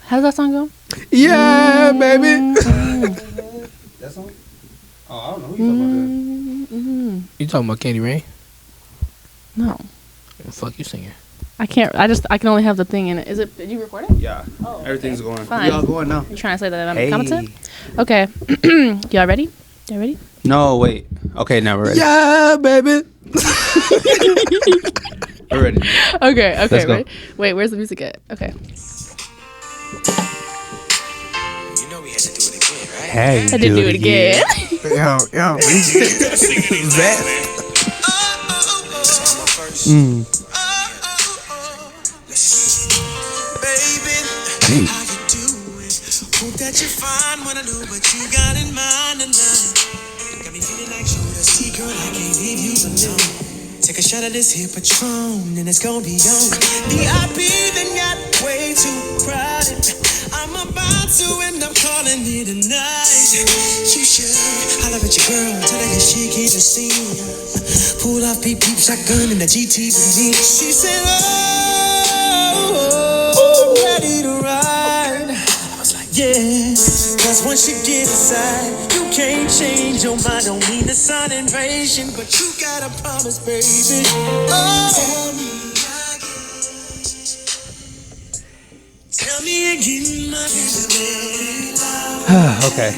How does that song go? Yeah, baby. That song? Oh, I don't know who you talking about. You talking about Candy Rain? No. Fuck you singing. I can't. I can only have the thing in it. Is it? Did you record it? Yeah. Oh, Everything's okay. going. Fine. We all going now. You trying to say that I'm Hey. incompetent? Okay. Y'all ready? Y'all ready? No, wait. Okay, now we're ready. Yeah, baby. We're ready. Okay. Let's go. Wait, where's the music at? Okay. You know we had to do it again, right? Hey, I did do it again. Yo. Zach. Baby, Hey. how you doing? Hope that you're fine when I know what you got in mind tonight. Got me feeling like you're the sea girl, I can't leave you alone. Take a shot of this here Patron, and it's gonna be on. VIP then got way too crowded. I'm about to end up calling it a night. You should holler at your girl, tell her that she can't see. Pull off peep peep shotgun in the GT with me. She said, oh, I'm ready to ride. I was like, yeah. Cause once you get inside, you can't change your mind. Don't mean to sound impatient, but you gotta promise, baby. Tell me again, my baby. Okay.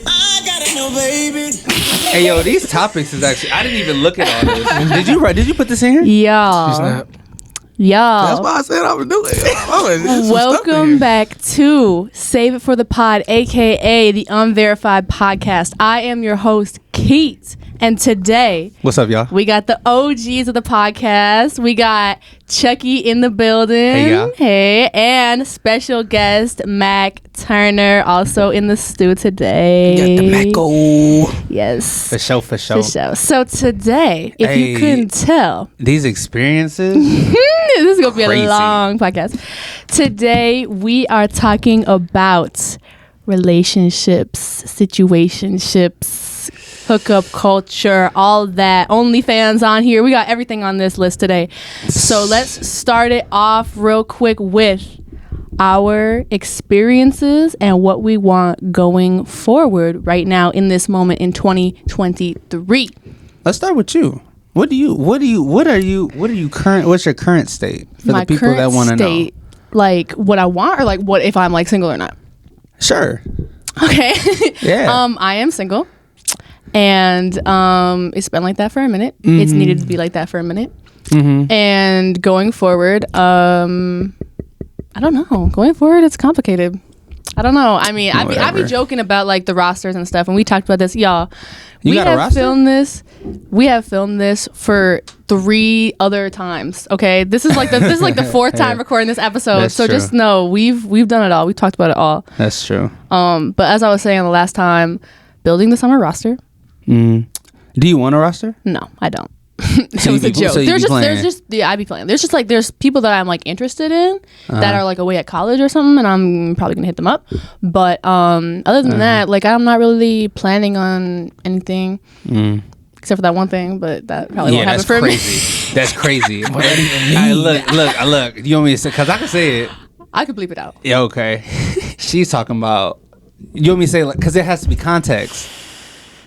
I gotta know, baby. Hey, yo, these topics is actually. I didn't even look at all this. Did you put this in here? Y'all. Snap. That's Y'all. why I said I was doing it. Welcome back to Save It for the Pod, aka the Unverified Podcast. I am your host, Keat, and today What's up, y'all? we got the OGs of the podcast. We got Chuckie in the building. Hey, y'all. Hey, and special guest Mac Turner also in the stew today. Got the Macco. Yes. For sure. For sure. So today, if you Hey. couldn't tell, These experiences. this is going to be Crazy. a long podcast. Today, we are talking about relationships, situationships, hookup culture, all that. OnlyFans on here. We got everything on this list today. So let's start it off real quick with our experiences and what we want going forward right now in this moment in 2023. Let's start with you. What's your current state for My the people current that want to know? state, like what I want, or like what if I'm like single or not? Sure. Okay. Yeah. I am single, and it's been like that for a minute. It's needed to be like that for a minute. And going forward, I don't know. Going forward, it's complicated. I don't know. I mean, I be Whatever. joking about like the rosters and stuff, and we talked about this, y'all. You got a roster? We have filmed this for 3 other times. Okay, this is like the 4th time recording this episode. That's so true. just know we've done it all. We talked about it all. That's true. But as I was saying the last time, building the summer roster. Do you want a roster? No, I don't. It So was you a be- joke. so you be playing. I be playing. There's people that I'm like interested in that are like away at college or something, and I'm probably gonna hit them up. But other than that, like I'm not really planning on anything except for that one thing. But that probably won't happen that's for crazy. That's crazy. What that even mean? Look. You want me to say? Because I can say it. me. I could bleep it out. Yeah, okay. She's talking about. You want me to say like? Because there has to be context.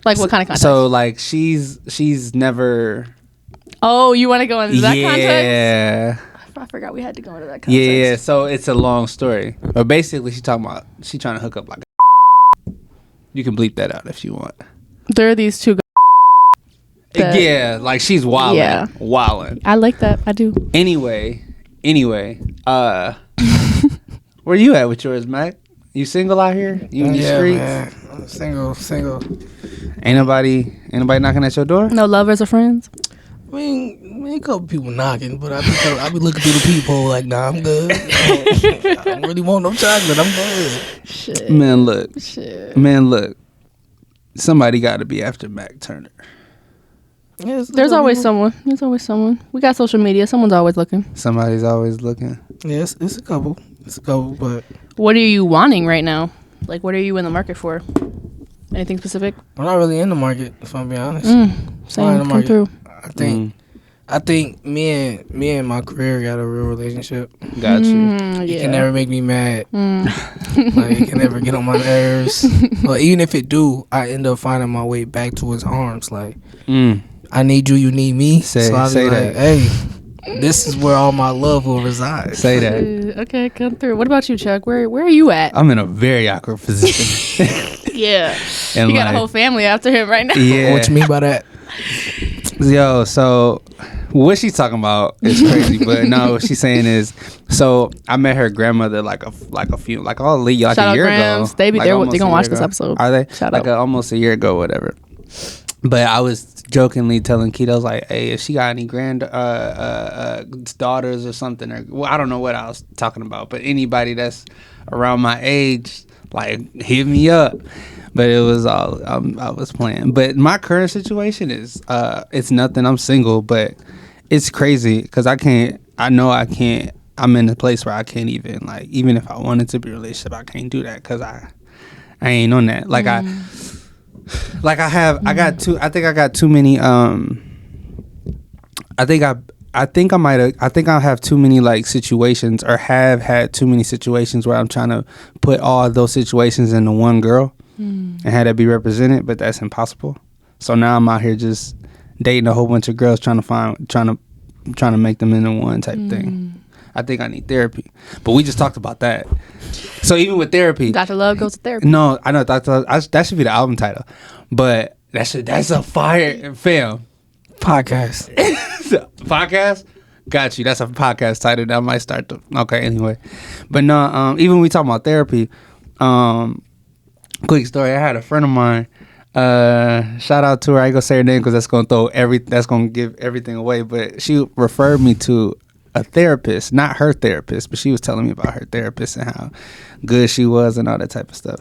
Like what kind of context? So like she's never. Oh, you want to go into that context? Yeah. I forgot we had to go into that context. Yeah. So it's a long story, but basically she trying to hook up like. You can bleep that out if you want. There are these two. That- Yeah, like she's wildin'. Yeah. Wildin'. I like that. I do. Anyway, where you at with yours, Mac? You single out here? You in the Yeah, streets? man. I'm single. Ain't nobody knocking at your door? No lovers or friends. I mean, a couple people knocking, but I be looking through the peephole like, nah, I'm good. I don't really want no chocolate. I'm good. Shit. Man, look. Shit. Somebody got to be after Mac Turner. Yeah, There's always someone. There's always someone. We got social media. Someone's always looking. Somebody's always looking. Yes, it's a couple. But What are you wanting right now? Like, what are you in the market for? Anything specific? I'm not really in the market, if I'm being honest. Same. Not in the Come market. through. I think I think me and my career got a real relationship. Got you. It can never make me mad. Like, it can never get on my nerves. But even if it do, I end up finding my way back to his arms. Like, I need you, you need me. Say I'll be that. Hey, this is where all my love will reside. Say that. Okay, come through. What about you, Chuck? Where are you at? I'm in a very awkward position. Yeah. And You got a whole family after him right now. Yeah. What you mean by that? Yo, so what she's talking about is crazy, but no, what she's saying is, so I met her grandmother like a year Shout out ago. Grams. They're gonna watch this episode. Are they? Shout out. Almost a year ago, whatever. But I was jokingly telling Keat, I was like, hey, if she got any daughters or something, or well, I don't know what I was talking about, but anybody that's around my age, like, hit me up. But it was all I was playing. But my current situation is it's nothing. I'm single, but it's crazy because I'm in a place where I can't even, like, even if I wanted to be in a relationship, I can't do that because I ain't on that. Like I got too many I think I have too many, like, situations, or have had too many situations where I'm trying to put all those situations into one girl and have that be represented, but that's impossible. So now I'm out here just dating a whole bunch of girls, trying to make them into one type thing. I think I need therapy, but we just talked about that. So even with therapy, Dr. Love goes to therapy. No, I know that should be the album title, but that's a fire film Podcast. podcast. Got you. That's a podcast title that might start to. Okay, anyway, but no. Even when we talk about therapy, quick story. I had a friend of mine. Shout out to her. I ain't gonna say her name because that's gonna give everything away. But she referred me to a therapist, not her therapist, but she was telling me about her therapist and how good she was and all that type of stuff.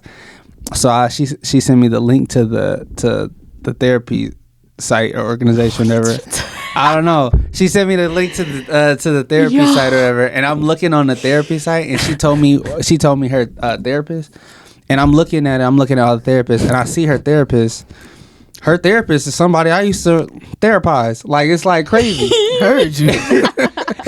So she sent me the link to the therapy site or organization, whatever. I don't know. She sent me the link to the therapy site or whatever, and I'm looking on the therapy site, and she told me her therapist, and I'm looking at all the therapists, and I see her therapist. Her therapist is somebody I used to therapize. Like, it's like crazy. Heard you.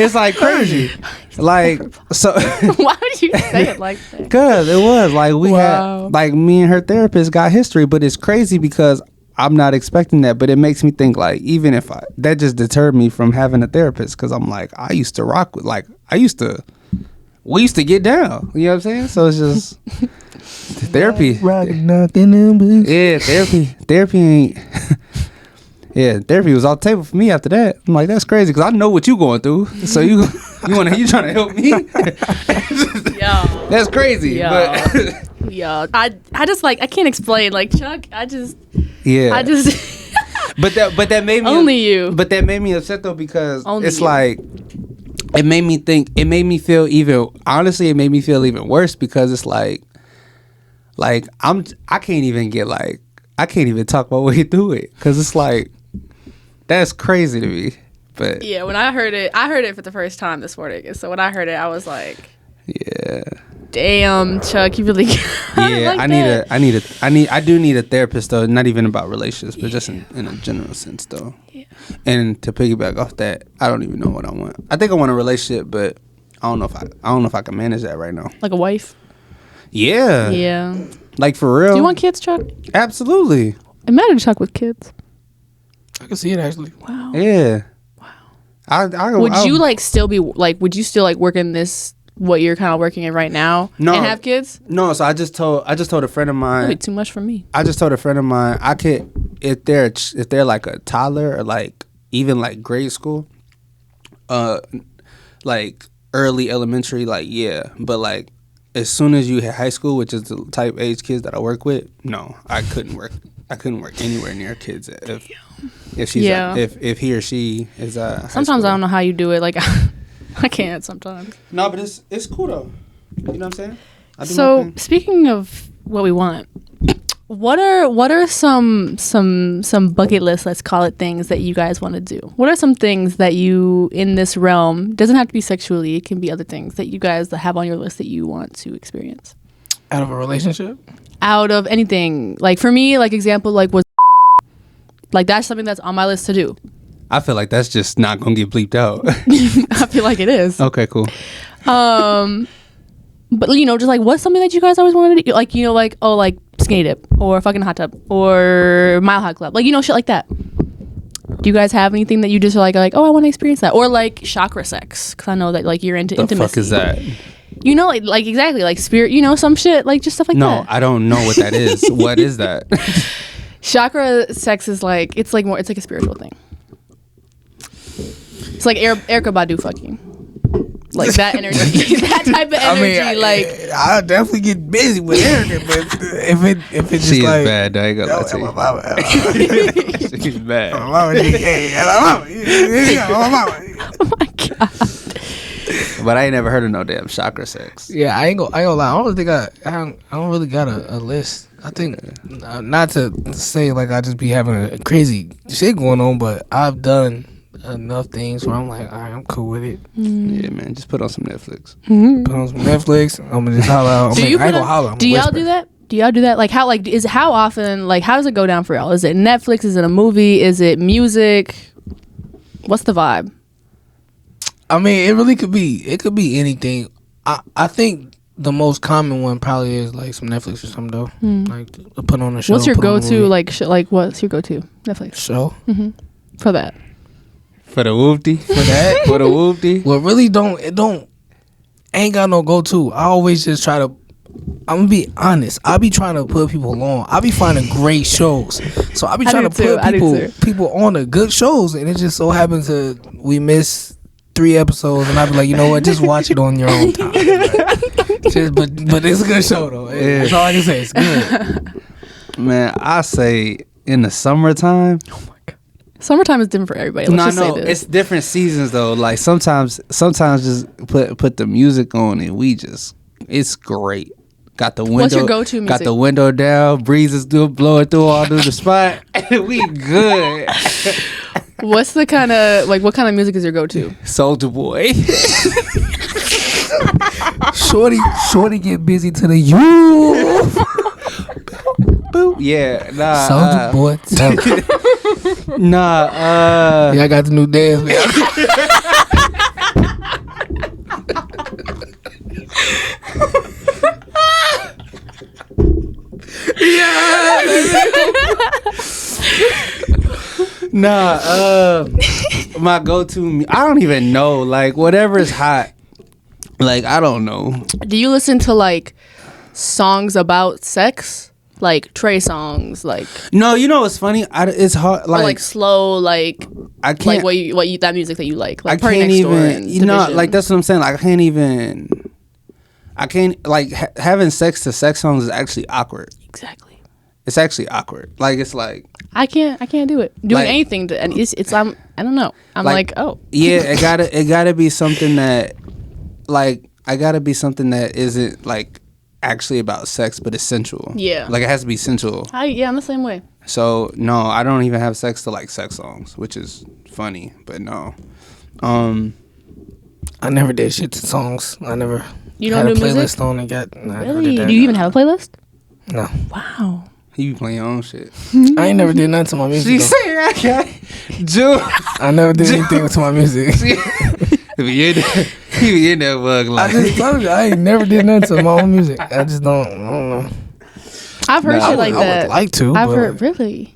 It's like crazy. Like, so. Why would you say it like that? Cause it was like we had, like, me and her therapist got history, but it's crazy because I'm not expecting that. But it makes me think, like, even if that just deterred me from having a therapist, because I'm like, I used to rock with, like, we used to get down. You know what I'm saying? So it's just therapy. Yeah, therapy ain't. Yeah, therapy was off the table for me after that. I'm like, that's crazy because I know what you going through. So you trying to help me? Yo, that's crazy. Yo. But yo, I just, like, I can't explain. Like, Chuck, I just. But that made me only you. But that made me upset though because only it's you. like it made me feel even worse because it's like I can't even talk my way through it because it's like that's crazy to me. But yeah, when I heard it for the first time this morning. And so when I heard it, I was like, yeah, damn, Chuck, you really yeah. like I do need a therapist though. Not even about relationships, but just in a general sense though. Yeah. And to piggyback off that, I don't even know what I want. I think I want a relationship, but I don't know if I can manage that right now. like a wife. Yeah. Yeah. Like, for real. Do you want kids, Chuck? Absolutely. Imagine Chuck with kids. I can see it actually. Wow. Yeah. Wow. Would you like still be like? Would you still like work in this? What you're kind of working in right now? No. And have kids? No. So I just told a friend of mine. That'd be too much for me. I just told a friend of mine I could if they're like a toddler or like even like grade school, like early elementary, like, yeah, but like as soon as you hit high school, which is the type age kids that I work with, no, I couldn't work anywhere near kids if she's if he or she is Sometimes I don't know how you do it. Like I can't sometimes. No, but it's cool though. You know what I'm saying? So speaking of what we want, what are some bucket list, let's call it, things that you guys want to do? What are some things that you in this realm, doesn't have to be sexually, it can be other things that you guys have on your list that you want to experience? Out of a relationship? Out of anything. Like for me, like example, like was like that's something that's on my list to do. I feel like that's just not gonna get bleeped out. I feel like it is. Okay, cool. But just like, what's something that you guys always wanted to do? Like, like, oh, like skinny dip or fucking hot tub or Mile High Club, like, shit like that. Do you guys have anything that you just are like, oh, I want to experience that, or like chakra sex? Because I know that like you're into The intimacy. fuck is that? Like exactly, like spirit, some shit, like just stuff like that. No, I don't know what that is. What is that? Chakra sex is like, it's like a spiritual thing. It's like Erykah Badu fucking. Like that energy, that type of energy. I definitely get busy with Erica, but if it's just She's like bad, I ain't gonna lie to you. She's bad. Oh my god. But I ain't never heard of no damn chakra sex. Yeah, I ain't gonna lie. I don't think I don't really got a list. I think not to say like I just be having a crazy shit going on, but I've done enough things where I'm like, all right, I'm cool with it. Yeah, man, just put on some Netflix. Put on some Netflix. I'm gonna just holler out. I ain't gonna holler. Do y'all do that? Do y'all do that? Like how often? Like how does it go down for y'all? Is it Netflix? Is it a movie? Is it music? What's the vibe? I mean, it really could be. It could be anything. I think the most common one probably is like some Netflix or something though. Like put on a show. What's your go-to? Like what's your go-to Netflix show? For that. For the whoopty? For that? For the whoopty? Well, really ain't got no go-to. I always just try to, I'm gonna be honest, I be trying to put people on. I be finding great shows. So I be trying to put people on the good shows, and it just so happens that we miss 3 episodes, and I be like, you know what, just watch it on your own time. But it's a good show though. Yeah. That's all I can say. It's good. Man, I say in the summertime. Summertime is different for everybody. Let's just say this. It's different seasons though. Like sometimes just put the music on and it's great. Got the window. What's your go-to music? Got the window down. Breezes blowing through all through the spot. We good. What's the kind of what kind of music is your go-to? Soulja Boy. Shorty get busy to the youth. Boop. Yeah, nah. Soulja Boy. Nah. Yeah, I got the new dance. My go-to, I don't even know. Like whatever is hot. Like I don't know. Do you listen to like songs about sex? Like Trey songs, like no, it's funny. It's hard, like slow, like I can't like what you that music that you like I Party can't Next Door even. and Like that's what I'm saying. Like I can't like having sex to sex songs is actually awkward. Exactly, it's actually awkward. Like it's like I can't do it. Doing anything to, and it's I don't know. I'm like oh yeah, it gotta be something that isn't like actually about sex, but it's sensual. Yeah. Like it has to be sensual. I'm the same way. So no, I don't even have sex to like sex songs, which is funny, but no. I never did shit to songs. I never you don't had do a playlist music? on and got Really? Do you even have a playlist? No. Wow. You be playing your own shit. I ain't never did nothing to my music. Jude. I never did anything to my music. He be in that bug like. I just told you I ain't never did nothing to my own music. I just don't. I don't know. I've heard shit like that. I would like to. I've heard really.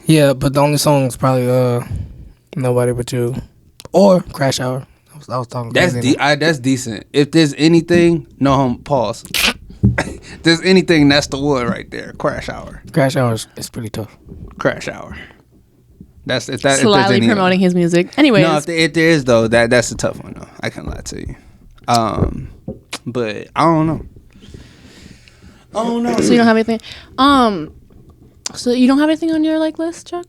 Yeah, but the only song is probably Nobody But You or Crash Hour. I was talking. That's decent. If there's anything, pause. If there's anything, that's the one right there. Crash Hour. Crash Hour is pretty tough. Crash Hour. That's if slyly promoting his music. Anyways, no, if there is though, that's a tough one though. I can't lie to you. But I don't know. So you don't have anything. So you don't have anything on your list, Chuck?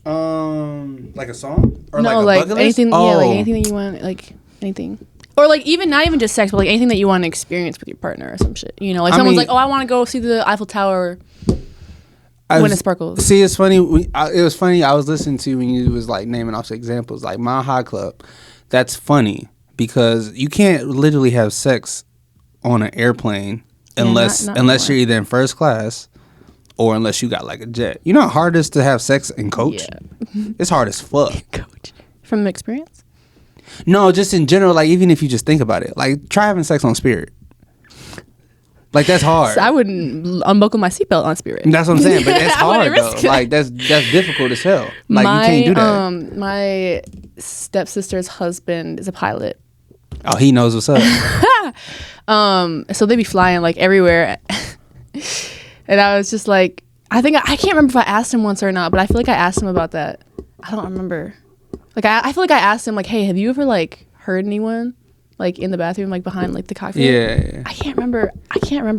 Like a song or no, like a bucket anything. list? Yeah, like anything that you want, like anything. Or like even not even just sex, but like anything that you want to experience with your partner or some shit. Like someone's like, oh, I want to go see the Eiffel Tower when it sparkles. See, it's funny. It was funny. I was listening to when you was like naming off examples, like Mile High Club. That's funny because you can't literally have sex on an airplane unless you're either in first class or unless you got like a jet. You know how hard it is to have sex in coach? Yeah. It's hard as fuck. Coach. From experience? No, just in general, like even if you just think about it, like try having sex on Spirit. Like that's hard. So I wouldn't unbuckle my seatbelt on Spirit. That's what I'm saying, but that's hard though. Like that's difficult as hell. Like you can't do that. My stepsister's husband is a pilot. Oh, he knows what's up. So they be flying like everywhere, and I was just like, I can't remember if I asked him once or not, but I feel like I asked him about that. I don't remember. Like I feel like I asked him like, hey, have you ever like heard anyone like in the bathroom, like behind like the cockpit? Yeah. I can't remember.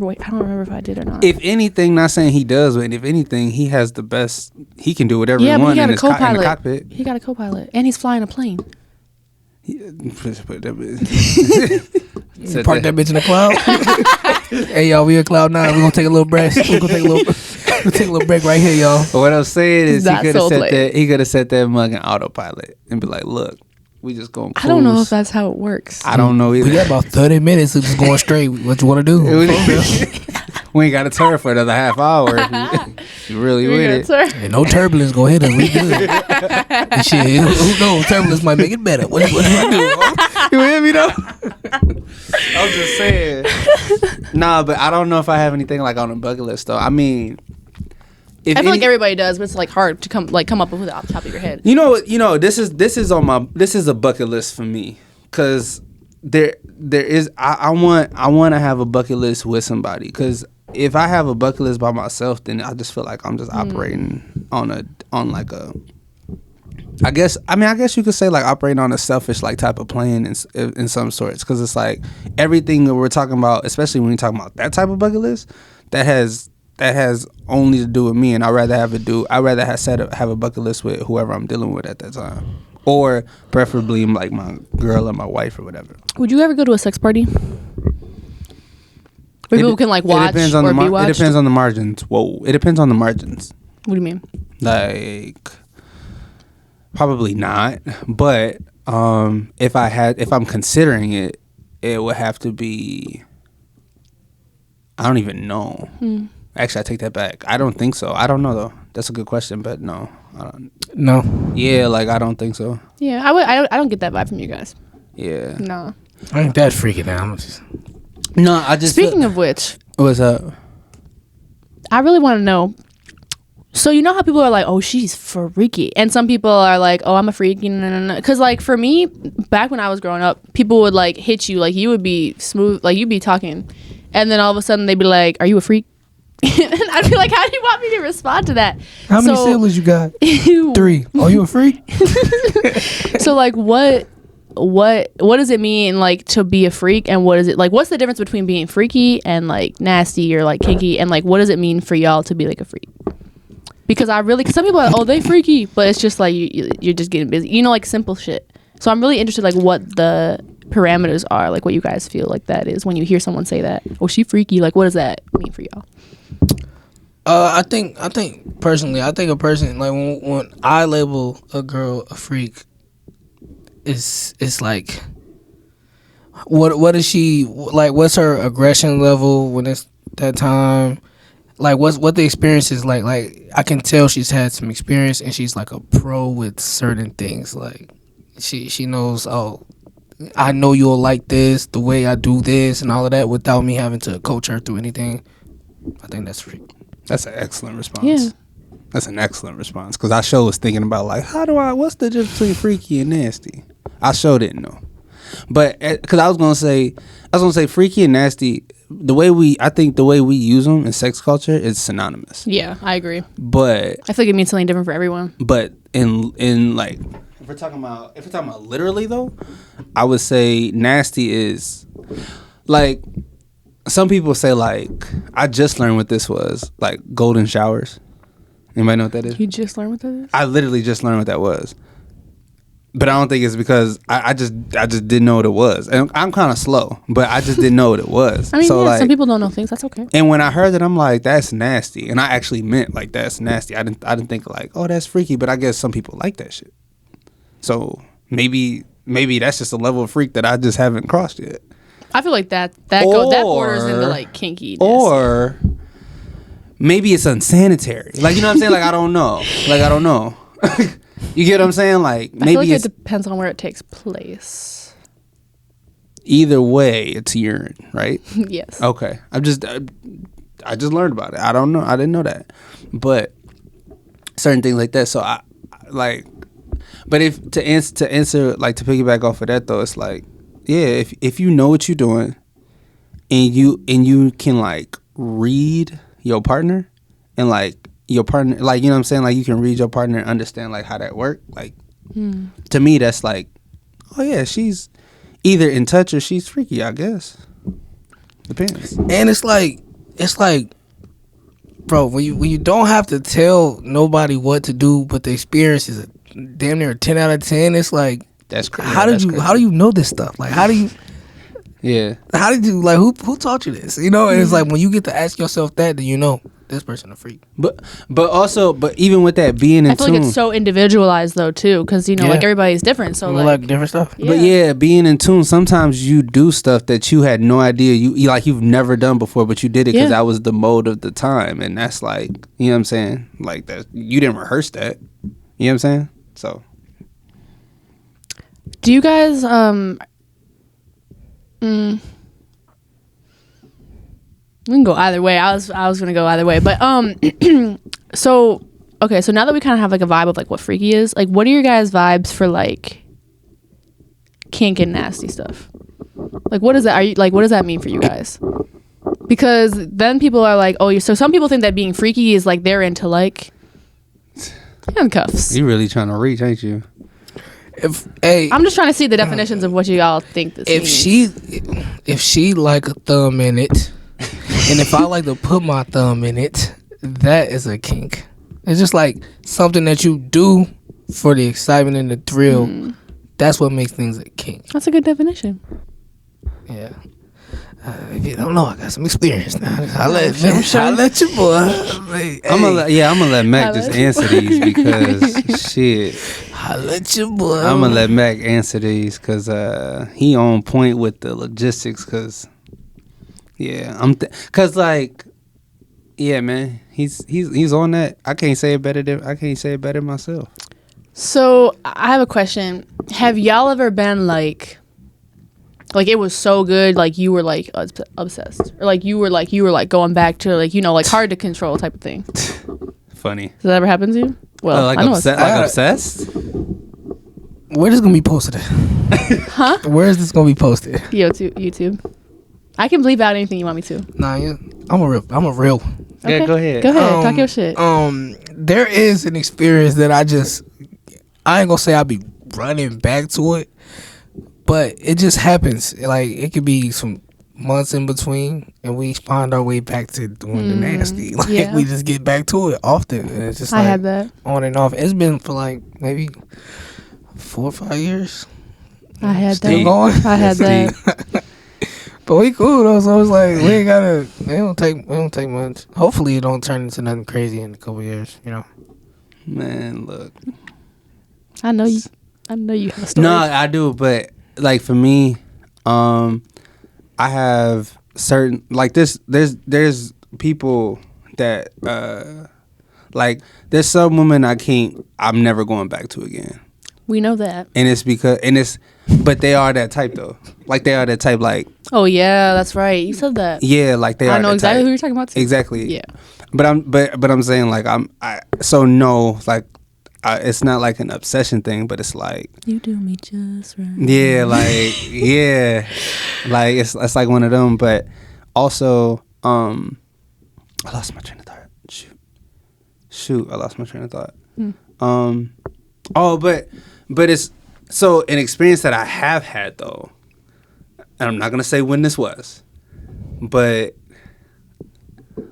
Wait, I don't remember if I did or not. If anything, not saying he does, but if anything, he has the best. He can do whatever he but wants he got in a co-pilot. in the cockpit. He got a co-pilot, and he's flying a plane. Park that bitch in the cloud. Hey y'all, we in cloud 9. We're gonna take a little break. We're gonna take a little break right here, y'all. But what I'm saying is That's he could have set that mug in autopilot and be like, look, we just going cruise. I don't know if that's how it works. I don't know either. We got about 30 minutes of just going straight. What you want to do? We ain't got to turn for another half hour. If you really with it. Ain't no turbulence gonna hit us. We good. And shit, who knows? Turbulence might make it better. What do I do? You hear me though? I'm just saying. Nah, but I don't know if I have anything like on the bucket list though. I mean, I feel like everybody does, but it's like hard to come up with it off the top of your head. You know, this is a bucket list for me, cause there is I want to have a bucket list with somebody, cause if I have a bucket list by myself, then I just feel like I'm just operating on like a. I guess you could say like operating on a selfish like type of plane in some sorts, because it's like everything that we're talking about, especially when you're talking about that type of bucket list, that has only to do with me, and I'd rather have a bucket list with whoever I'm dealing with at that time, or preferably like my girl or my wife or whatever. Would you ever go to a sex party where people can like watch or be watched? It depends on the margins. Whoa, it depends on the margins. What do you mean? Like, probably not. But if I'm considering it, it would have to be. I don't even know. Actually, I take that back. I don't think so. I don't know though. That's a good question, but no, I don't. No. Yeah, like I don't think so. Yeah, I don't get that vibe from you guys. Yeah. No. I ain't that freaking out. No, I just. Speaking of which, what's up? I really want to know. So you know how people are like, "Oh, she's freaky," and some people are like, "Oh, I'm a freak." Because like for me, back when I was growing up, people would like hit you, like you would be smooth, like you'd be talking, and then all of a sudden they'd be like, "Are you a freak?" And I'd be like, "How do you want me to respond to that?" How many siblings you got? 3. Are you a freak? So like, what does it mean like to be a freak, and what is it like? What's the difference between being freaky and like nasty or like kinky, and like what does it mean for y'all to be like a freak? Because some people are like, oh, they freaky, but it's just like you're just getting busy, like simple shit. So I'm really interested like what the parameters are, like what you guys feel like that is when you hear someone say that, oh, she freaky, like what does that mean for y'all? I think personally, a person like when I label a girl a freak, it's like what is she like? What's her aggression level when it's that time? Like what the experience is like I can tell she's had some experience and she's like a pro with certain things. Like she knows, oh, I know you'll like this, the way I do this and all of that, without me having to coach her through anything. I think that's freak. That's an excellent response. Yeah. That's an excellent response, because I sure was thinking about like what's the difference between freaky and nasty? I sure didn't know. But because I was gonna say freaky and nasty, I think the way we use them in sex culture is synonymous. Yeah, I agree. But I feel like it means something different for everyone. But in like if we're talking about literally though, I would say nasty is like, some people say like, I just learned what this was, like golden showers. Anybody know what that is? You just learned what that is? I literally just learned what that was. But I don't think it's because I just didn't know what it was. And I'm kind of slow, but I just didn't know what it was. I mean, so, like, some people don't know things. That's okay. And when I heard that, I'm like, that's nasty. And I actually meant like, that's nasty. I didn't think like, oh, that's freaky. But I guess some people like that shit. So maybe that's just a level of freak that I just haven't crossed yet. I feel like that borders into like kinky. Or maybe it's unsanitary. Like, you know what I'm saying? Like, I don't know. You get what I'm saying? Like I maybe feel like it's it depends on where it takes place. either way. It's urine, right? Yes. Okay. I just learned about it. I don't know. I didn't know that, but certain things like that. So I like. But if to answer like to piggyback off of that though, it's like yeah, if you know what you're doing, and you can like read your partner, and like your partner, like you know what I'm saying, like you can read your partner and understand like how that work. Like to me, that's like, oh yeah, she's either in touch or she's freaky. I guess depends. And it's like, bro, when you don't have to tell nobody what to do, but the experience is damn near a 10 out of 10. It's like That's crazy. How do you know this stuff? Like how did you like who taught you this? You know, and it's like when you get to ask yourself that, then you know this person a freak. But even with that being in I feel tune, like it's so individualized though too, because you know like everybody's different. So like different stuff. Yeah. But yeah, being in tune, sometimes you do stuff that you had no idea you like you've never done before, but you did it because that was the mode of the time, and that's like, you know what I'm saying, like that you didn't rehearse that. You know what I'm saying? So do you guys we can go either way. I was gonna go either way, but so okay, so now that we kind of have like a vibe of like what freaky is, like what are your guys' vibes for like kink and nasty stuff? Like what is that? Are you like what does that mean for you guys? Because then people are like, oh, so some people think that being freaky is like they're into like handcuffs. you really trying to reach, ain't you? I'm just trying to see the definitions of what you all think this means. If she like a thumb in it, and if I like to put my thumb in it, that is a kink. It's just like something that you do for the excitement and the thrill. That's what makes things a kink. That's a good definition. Yeah. If you don't know, I got some experience now. I let you boy. Like, I'm gonna let Mac just answer these because shit. I let you boy. I'm gonna let Mac answer these because he on point with the logistics. Because because like yeah, man, he's on that. I can't say it better myself. So I have a question. Have y'all ever been like it was so good, like you were like obsessed, or like you were like going back to like, you know, like hard to control type of thing? Funny. Does that ever happen to you? Well, like I know obsessed. Where is this gonna be posted? Huh? Where is this gonna be posted? YouTube. I can bleep out anything you want me to. Nah, I'm a real. Okay. Yeah, go ahead. Go ahead. Talk your shit. There is an experience that I ain't gonna say I'll be running back to it, but it just happens. Like it could be some months in between, and we find our way back to doing the nasty. Like we just get back to it often, and it's just like I had that on and off. It's been for like maybe 4 or 5 years. I had Still that. going. I had that. But we cool though, so it's like we ain't gotta. It don't take much. Hopefully, it don't turn into nothing crazy in a couple years. You know. Man, look. I know you have a story. No, I do, but like for me, I have certain like this. There's people that like there's some women I'm never going back to again. We know that. And it's but they are that type though. Like they are that type. Like oh yeah, that's right. You said that. yeah, like they are. I know that exactly type. who you're talking about too. Exactly. Yeah. But I'm saying like so no, like it's not like an obsession thing, but it's like you do me just right. Yeah, like yeah, like it's like one of them. But also, I lost my train of thought. Shoot, I lost my train of thought. But it's so an experience that I have had though, and I'm not gonna say when this was, but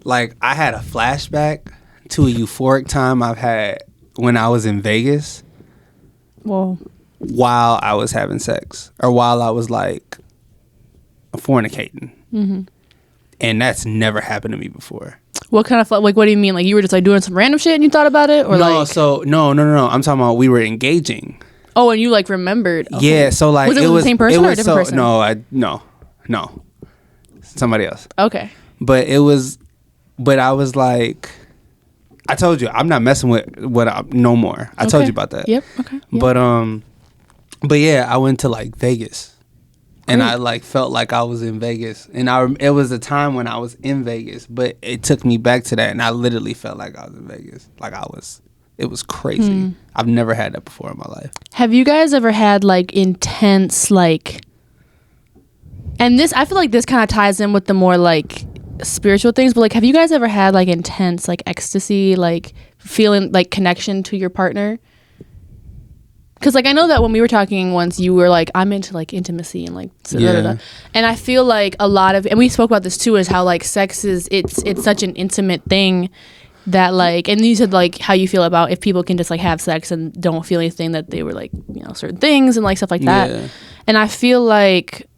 like I had a flashback to a euphoric time I've had when I was in Vegas. Whoa. While I was having sex, or while I was like fornicating, and that's never happened to me before. What kind of like? What do you mean? Like you were just like doing some random shit and you thought about it, or no? like So no. I'm talking about we were engaging. Oh, and you like remembered? Okay. Yeah. So like was it with the same person or a different person? No, somebody else. Okay. But I was like, I told you I'm not messing with no more. I told you about that. Yep. Okay. Yep. But yeah, I went to like Vegas, and I like felt like I was in Vegas, and it was a time when I was in Vegas, but it took me back to that, and I literally felt like I was in Vegas, it was crazy. I've never had that before in my life. Have you guys ever had like intense like? And this, I feel like this kind of ties in with the more like spiritual things, but like, have you guys ever had like intense like ecstasy, like feeling like connection to your partner? Because like I know that when we were talking once, you were like, I'm into like intimacy and like and I feel like a lot of, and we spoke about this too, is how like sex is it's such an intimate thing that like, and you said like how you feel about if people can just like have sex and don't feel anything, that they were like, you know, certain things and like stuff like that. And I feel like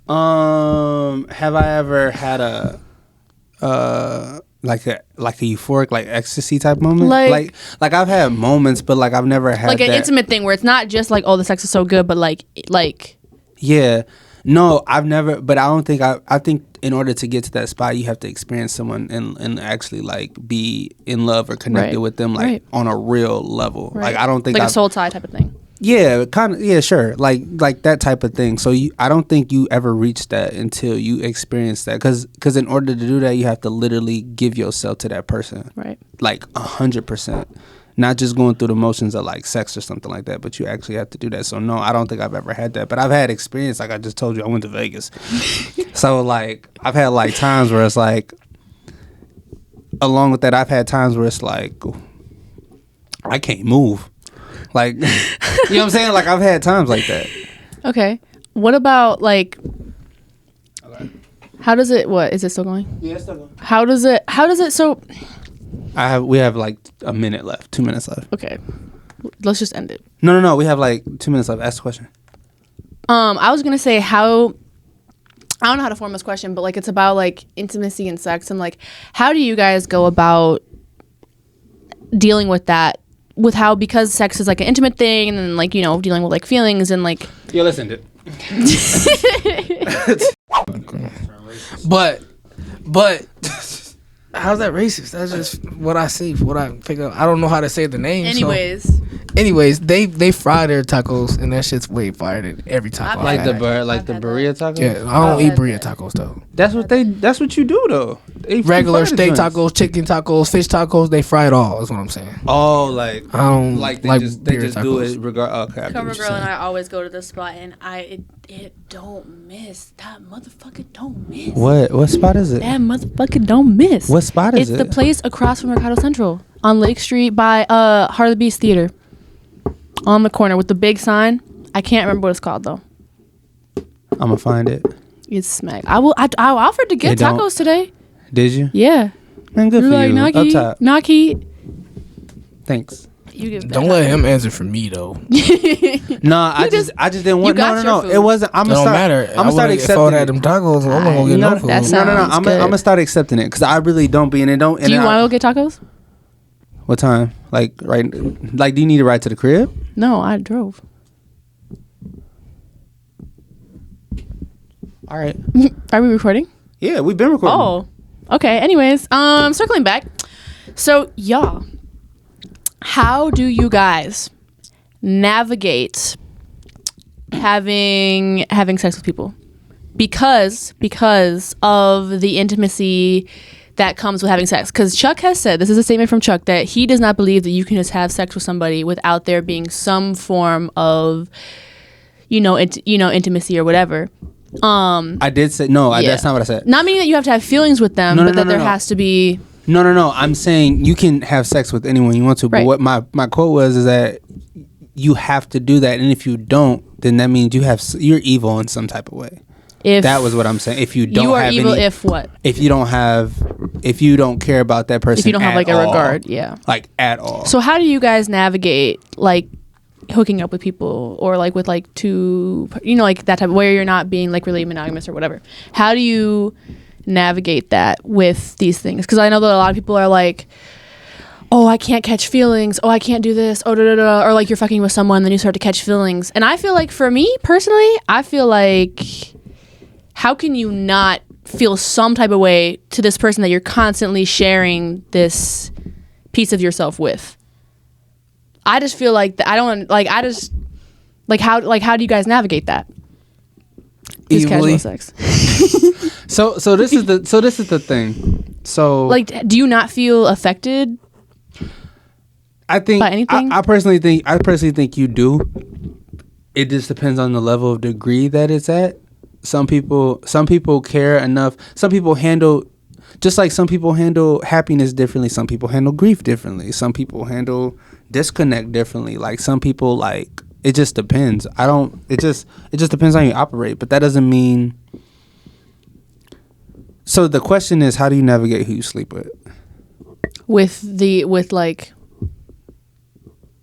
have I ever had a like a euphoric like ecstasy type moment? Like I've had moments, but like I've never had like an intimate thing where it's not just like, oh, the sex is so good, but like yeah. No, I've never, but I don't think I think in order to get to that spot, you have to experience someone and actually like be in love or connected with them like on a real level. Like I don't think like a soul tie type of thing. Yeah, kind of. Yeah, sure. Like that type of thing. So I don't think you ever reach that until you experience that. Because in order to do that, you have to literally give yourself to that person. Right. Like 100%. Not just going through the motions of like sex or something like that, but you actually have to do that. So no, I don't think I've ever had that. But I've had experience. Like I just told you, I went to Vegas. So like I've had like times where it's like, along with that, I've had times where it's like, I can't move. Like, you know what I'm saying? Like, I've had times like that. Okay. What about, like, how does it, what, is it still going? Yeah, it's still going. How does it, so. We have, like, a minute left, 2 minutes left. Okay. Let's just end it. No, we have, like, 2 minutes left. Ask the question. I was going to say I don't know how to form this question, but, like, it's about, like, intimacy and sex, and, like, how do you guys go about dealing with that? With how, because sex is like an intimate thing, and then like, you know, dealing with like feelings and like. Yeah, listen to it. But how's that racist? That's just what I see, what I pick up. I don't know how to say the name. Anyways, they fry their tacos, and that shit's way fire than every taco. Like the burrito tacos. Yeah, I don't eat burrito tacos though. That's what you do though. Regular steak tacos, chicken tacos, fish tacos, they fry it all. Is what I'm saying. Oh, like I don't like they just tacos. do it regard. Okay, Cover Girl and I always go to this spot, and it don't miss. That motherfucker don't miss. What spot is it? That motherfucker don't miss. What spot is it? It's the place across from Mercado Central on Lake Street by Harley Beast Theater. On the corner with the big sign. I can't remember what it's called though. I'm gonna find it. It's smack. I offered to get tacos today. Did you? Yeah. Man, good for you. Nah, Keat. Nah, Keat. Thanks. You give Don't let him answer for me though. No, I just didn't want. No. It wasn't. I'm gonna start. I'm gonna start accepting. If I had them tacos, I'm not gonna get no food. No. I'm gonna start accepting it because I really don't be in it. Do you want to go get tacos? What time? Like right? Like, do you need a ride to the crib? No, I drove. All right. Are we recording? Yeah, we've been recording. Oh, okay. Anyways, circling back. So, y'all, how do you guys navigate having sex with people? Because of the intimacy that comes with having sex. Because Chuck has said, this is a statement from Chuck, that he does not believe that you can just have sex with somebody without there being some form of, intimacy or whatever. I did say no. Yeah. That's not what I said. Not meaning that you have to have feelings with them, but that there has to be. No. I'm saying you can have sex with anyone you want to. But what my quote was is that you have to do that, and if you don't, then that means you're evil in some type of way. That was what I'm saying. If you don't, you are have evil. any, if what? If you don't care about that person. If you don't have like a regard, like at all. So how do you guys navigate like hooking up with people, or like with like two, like that type, where you're not being like really monogamous or whatever? How do you navigate that with these things? Because I know that a lot of people are like, oh, I can't catch feelings. Oh, I can't do this. Oh, or like you're fucking with someone, then you start to catch feelings. And I feel like for me personally, I feel like, how can you not feel some type of way to this person that you're constantly sharing this piece of yourself with. I just feel like how do you guys navigate that? Just Evilly. casual sex. So this is the thing. So like, do you not feel affected? I think by anything? I personally think you do. It just depends on the level of degree that it's at. Some people care enough. Some people handle, just like some people handle happiness differently. Some people handle grief differently. Some people handle disconnect differently. Like some people, like, it just depends. It just depends on how you operate. But that doesn't mean. So the question is, how do you navigate who you sleep with? With like,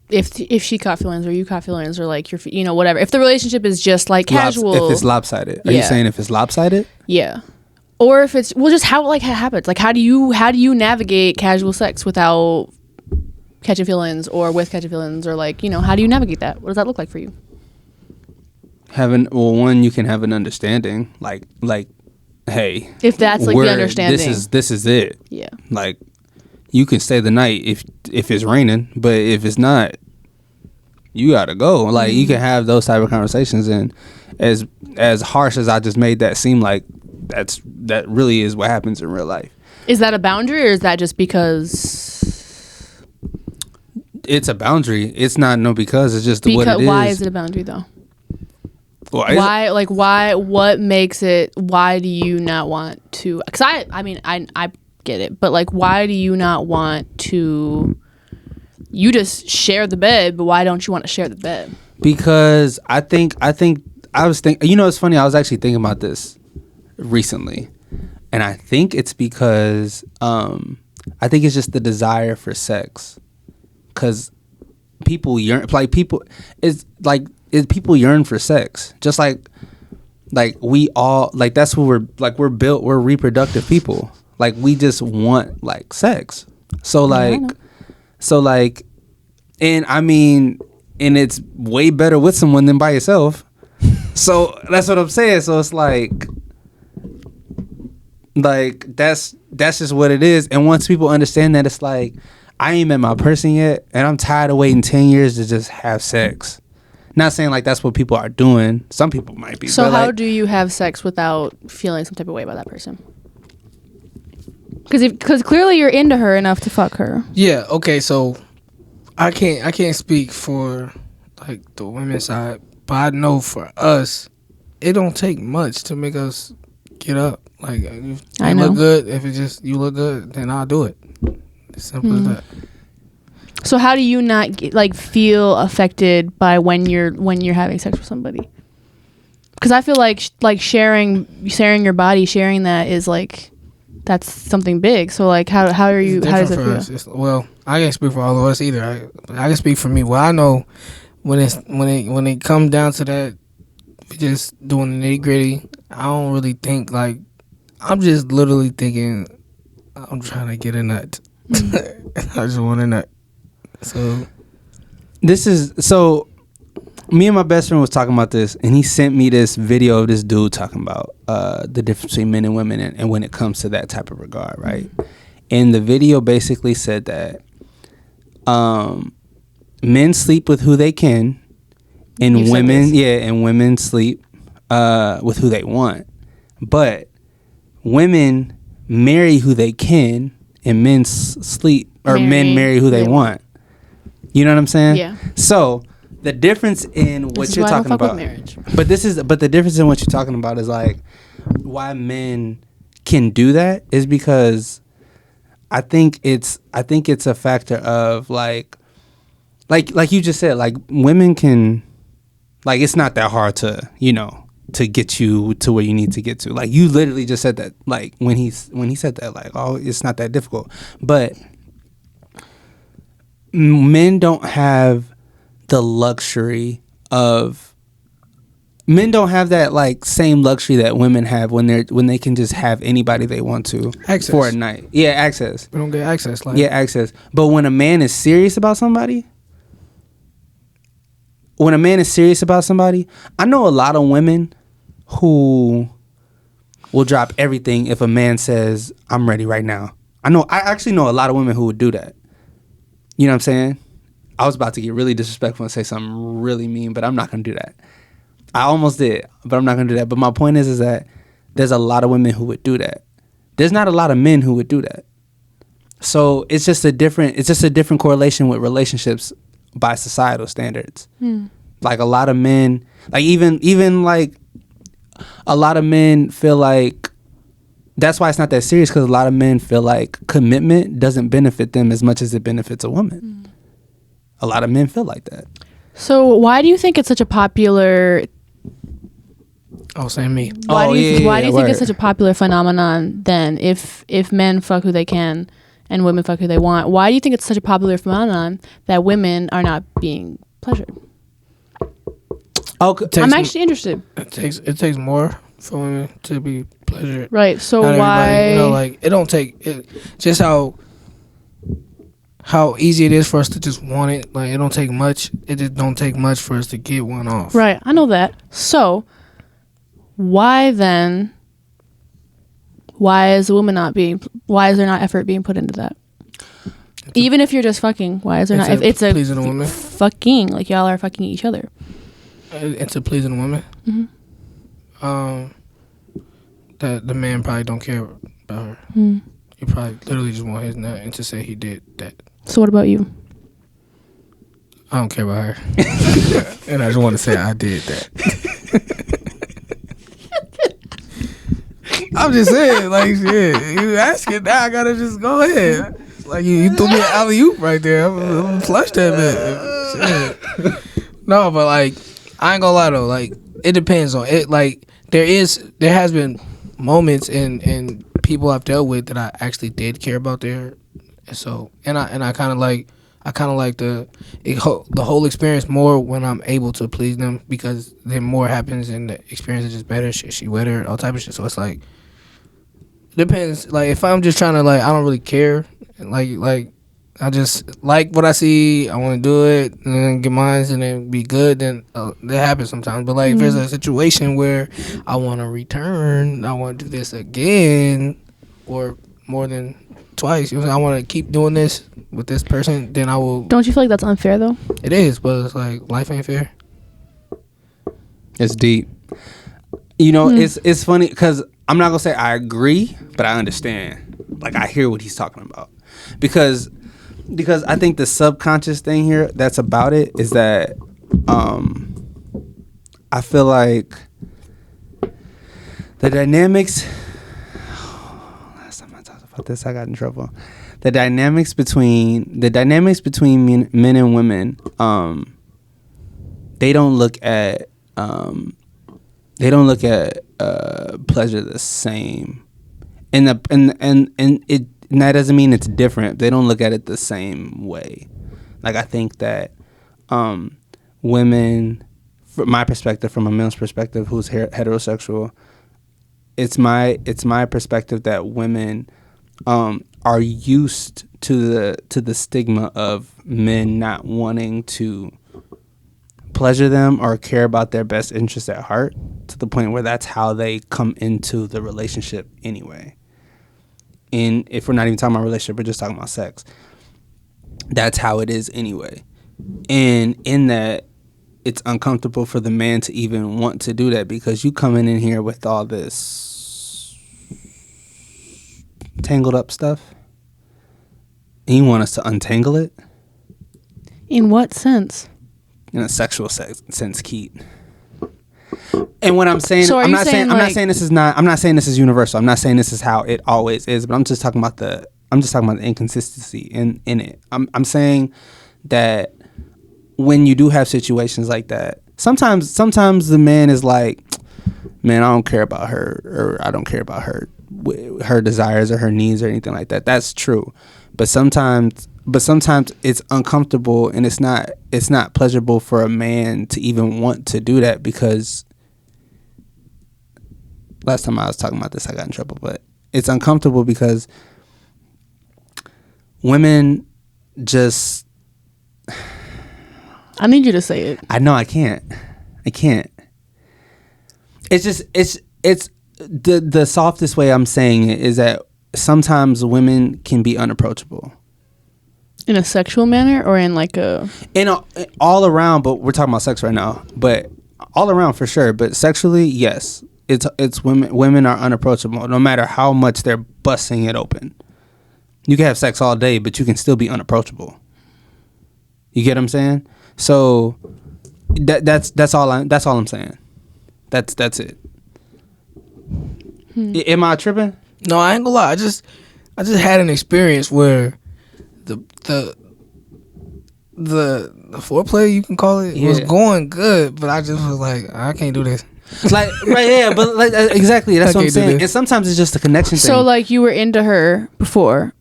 if she caught feelings or you caught feelings or like you're whatever. If the relationship is just like casual, if it's lopsided, are you saying if it's lopsided? Yeah, or if it's just how it happens. Like how do you navigate casual sex without catching feelings or with catching feelings or like how do you navigate that? What does that look like for you? One, you can have an understanding like hey, if that's like the understanding, this is it. Yeah, like. You can stay the night if it's raining, but if it's not, you gotta go. Like you can have those type of conversations, and as harsh as I just made that seem like, that really is what happens in real life. Is that a boundary, or is that just because it's a boundary? It's not because it's just what it is. Why is it a boundary though? Why? Why? What makes it? Why do you not want to? Because I get it, but like why do you not want to just share the bed, but why don't you want to share the bed? Because I was thinking, it's funny, I was actually thinking about this recently, and I think it's because I think it's just the desire for sex, because people yearn people yearn for sex, just like we all, like that's what we're built, we're reproductive people. Like we just want like sex. So and I mean, and it's way better with someone than by yourself. So that's what I'm saying. So it's like that's just what it is. And once people understand that, it's like, I ain't met my person yet, and I'm tired of waiting 10 years to just have sex. Not saying like that's what people are doing. Some people might be. So how do you have sex without feeling some type of way about that person? Because clearly you're into her enough to fuck her. Yeah. Okay. So I can't speak for like the women's side, but I know for us, it don't take much to make us get up. Like if you look good, if it's just you look good, then I'll do it. As simple as that. So how do you not feel affected by when you're having sex with somebody? Because I feel like sharing your body, sharing that is like. That's something big. So like, how are you? How does it feel? Well, I can't speak for all of us either. I can speak for me. Well, I know when it comes down to that, just doing the nitty gritty. I don't really think like. I'm just literally thinking. I'm trying to get a nut. I just want a nut. So me and my best friend was talking about this, and he sent me this video of this dude talking about the difference between men and women and when it comes to that type of regard, right? And the video basically said that men sleep with who they can, and women sleep with who they want. But women marry who they can, and men marry who they want. You know what I'm saying? Yeah. So the difference in what you're talking about, but the difference in what you're talking about is like why men can do that is because I think it's a factor of like you just said, like women can, like it's not that hard to to get you to where you need to get to. Like you literally just said that, like when he said that, like, oh, it's not that difficult. But men don't have the luxury of, men don't have that like same luxury that women have when they can just have anybody they want to access for a night. Yeah, access. We don't get access. Like access. But when a man is serious about somebody, I know a lot of women who will drop everything if a man says, I'm ready right now. I actually know a lot of women who would do that. You know what I'm saying? I was about to get really disrespectful and say something really mean, but I'm not going to do that. I almost did, but I'm not going to do that. But my point is that there's a lot of women who would do that. There's not a lot of men who would do that. So it's just a different correlation with relationships by societal standards. Like a lot of men, like even like a lot of men feel like that's why it's not that serious, because a lot of men feel like commitment doesn't benefit them as much as it benefits a woman. A lot of men feel like that. So why do you think it's such a popular... Oh, same me. Why do you think it's such a popular phenomenon then, if men fuck who they can and women fuck who they want? Why do you think it's such a popular phenomenon that women are not being pleasured? I'm actually interested. It takes more for women to be pleasured. Right. So Not why? everybody, like it don't take just how easy it is for us to just want it. Like it don't take much. It just don't take much for us to get one off. Right. I know that. So why then? Why is there not effort being put into that? Even if you're just fucking, why is there not? If it's a pleasing a woman, fucking, like y'all are fucking each other. It's a pleasing a woman. That the man probably don't care about her. He probably literally just want his nut and to say he did that. So what about you? I don't care about her, and I just want to say I did that. I'm just saying, like, shit. You asking now, I gotta just go ahead. Like you threw me an alley-oop right there. I'm gonna flush that bit. No, but like, I ain't gonna lie though. Like, it depends on it. Like, there has been moments and people I've dealt with that I actually did care about their. So I kind of like the whole experience more when I'm able to please them, because then more happens and the experience is just better. She wetter, all type of shit. So it's like, depends. Like if I'm just trying to, like, I don't really care. Like I just like what I see. I want to do it and then get mine and then be good. Then that happens sometimes. But like if there's a situation where I want to return, I want to do this again, or more than twice. You know, I want to keep doing this with this person. Then I will. Don't you feel like that's unfair though? It is, but it's like life ain't fair. It's deep. You know, it's funny because I'm not gonna say I agree, but I understand. Like I hear what he's talking about, because I think the subconscious thing here that's about it is that I feel like the dynamics. Last time I talked about this, I got in trouble. The dynamics between men and women, they don't look at pleasure the same, and that doesn't mean it's different. They don't look at it the same way. Like I think that women, from my perspective, from a male's perspective who's heterosexual, it's my perspective that women are used to the stigma of men not wanting to pleasure them or care about their best interests at heart, to the point where that's how they come into the relationship anyway. And if we're not even talking about relationship, we're just talking about sex, that's how it is anyway. And in that, it's uncomfortable for the man to even want to do that, because you coming in here with all this tangled up stuff and you want us to untangle it. In what sense? In a sexual sense, Keat. And what I'm saying, so I'm not saying this is universal. I'm not saying this is how it always is, but I'm just talking about the inconsistency in it. I'm saying that when you do have situations like that, sometimes the man is like, man, I don't care about her, or I don't care about her desires or her needs or anything like that. That's true. But sometimes it's uncomfortable, and it's not pleasurable for a man to even want to do that, because last time I was talking about this, I got in trouble, but it's uncomfortable because women just... I need you to say it. I know I can't. It's just, it's the softest way I'm saying it is that sometimes women can be unapproachable. In a sexual manner or in like a... All around, but we're talking about sex right now. But all around for sure. But sexually, yes. It's women are unapproachable no matter how much they're busting it open. You can have sex all day, but you can still be unapproachable. You get what I'm saying? So that's all I'm saying. That's it. Am I tripping? No, I ain't gonna lie. I just had an experience where the foreplay, you can call it, was going good, but I just was like, I can't do this. Like, right, yeah, but like exactly, that's what I'm saying. And sometimes it's just a connection thing. So like you were into her before,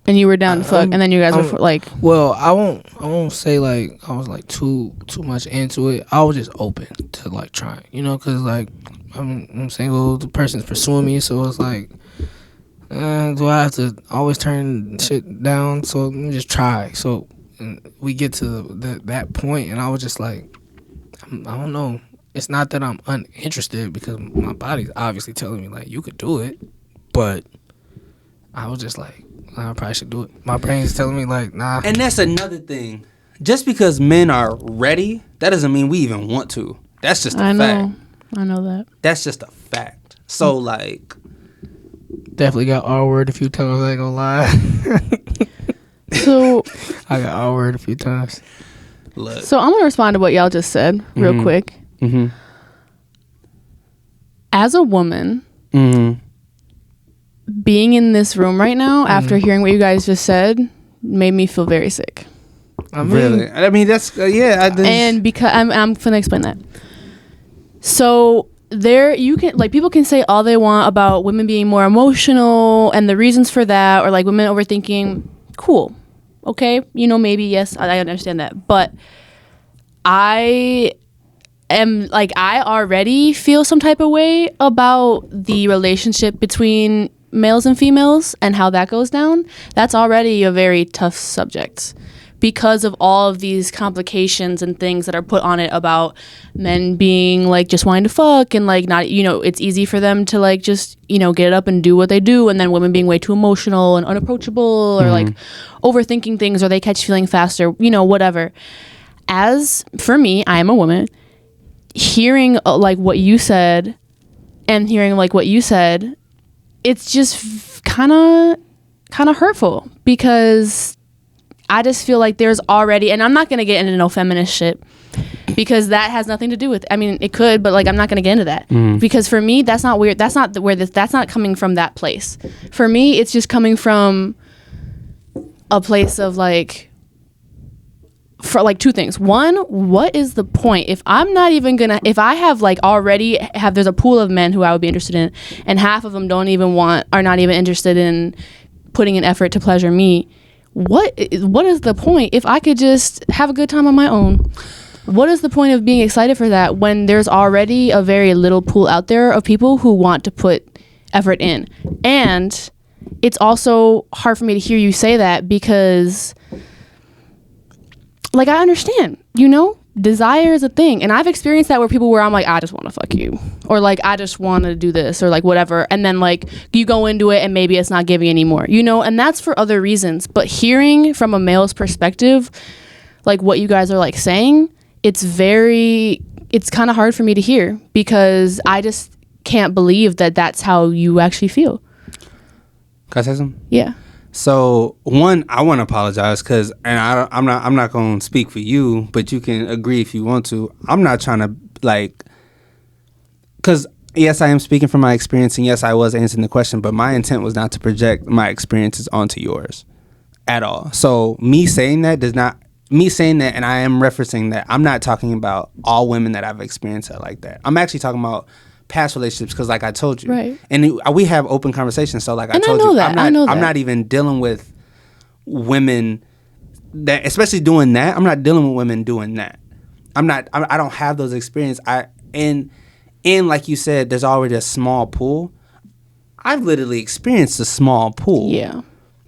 and you were down to fuck, and then you guys were like. Well, I won't say like I was like too much into it. I was just open to like trying, because like I'm single, the person's pursuing me, so it's like, do I have to always turn shit down? So let me just try. So we get to that point, and I was just like, I don't know. It's not that I'm uninterested, because my body's obviously telling me like you could do it, but I was just like, I probably should do it. My brain's telling me like, nah. And that's another thing. Just because men are ready, that doesn't mean we even want to. That's just a fact. I know that. That's just a fact. So like, definitely got R word a few times. I ain't gonna lie. So I got R word a few times. Look. So I'm gonna respond to what y'all just said real quick. Mm-hmm. As a woman, being in this room right now after hearing what you guys just said made me feel very sick. Really? I mean, that's and because I'm gonna explain that. So there, you can like people can say all they want about women being more emotional and the reasons for that, or like women overthinking. Cool, okay, maybe yes, I understand that, but I already feel some type of way about the relationship between males and females and how that goes down. That's already a very tough subject because of all of these complications and things that are put on it about men being like just wanting to fuck and like not, it's easy for them to like just, get it up and do what they do, and then women being way too emotional and unapproachable or like overthinking things, or they catch feeling faster, whatever. As for me, I am a woman. Hearing like what you said and hearing like what you said, it's just kind of hurtful, because I just feel like there's already, and I'm not going to get into no feminist shit, because that has nothing to do with, I mean, it could, but like I'm not going to get into that, because for me that's not weird. That's not that's not coming from that place. For me, it's just coming from a place of like, for like two things. One, what is the point if I'm not even gonna, if I have like already have, there's a pool of men who I would be interested in, and half of them are not even interested in putting an effort to pleasure me. What is the point if I could just have a good time on my own? What is the point of being excited for that when there's already a very little pool out there of people who want to put effort in? And it's also hard for me to hear you say that, because like I understand, desire is a thing, and I've experienced that where I'm like, I just want to fuck you, or like I just want to do this, or like whatever, and then like you go into it and maybe it's not giving anymore, and that's for other reasons. But hearing from a male's perspective, like what you guys are like saying, it's kind of hard for me to hear, because I just can't believe that that's how you actually feel. Can I say something? Yeah. So one, I want to apologize, because, and I'm not going to speak for you, but you can agree if you want to. I'm not trying to like, because yes, I am speaking from my experience, and yes, I was answering the question, but my intent was not to project my experiences onto yours at all. So me saying that, and I am referencing that, I'm not talking about all women that I've experienced that like that. I'm actually talking about past relationships, because like I told you, right, and we have open conversations, so like and I told you, I know that. I'm not even dealing with women that, especially doing that, I'm not dealing with women doing that. I don't have those experiences. And like you said, there's already a small pool. I've literally experienced a small pool. Yeah,